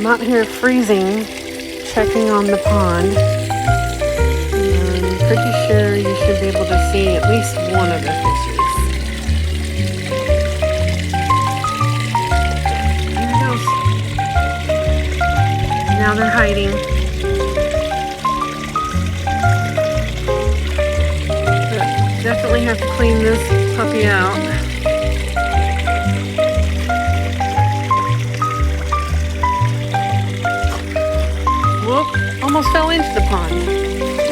I'm out here freezing, checking on the pond. I'm pretty sure you should be able to see at least one of the fishes. There it goes. Now they're hiding. But definitely have to clean this puppy out. Whoop, almost fell into the pond.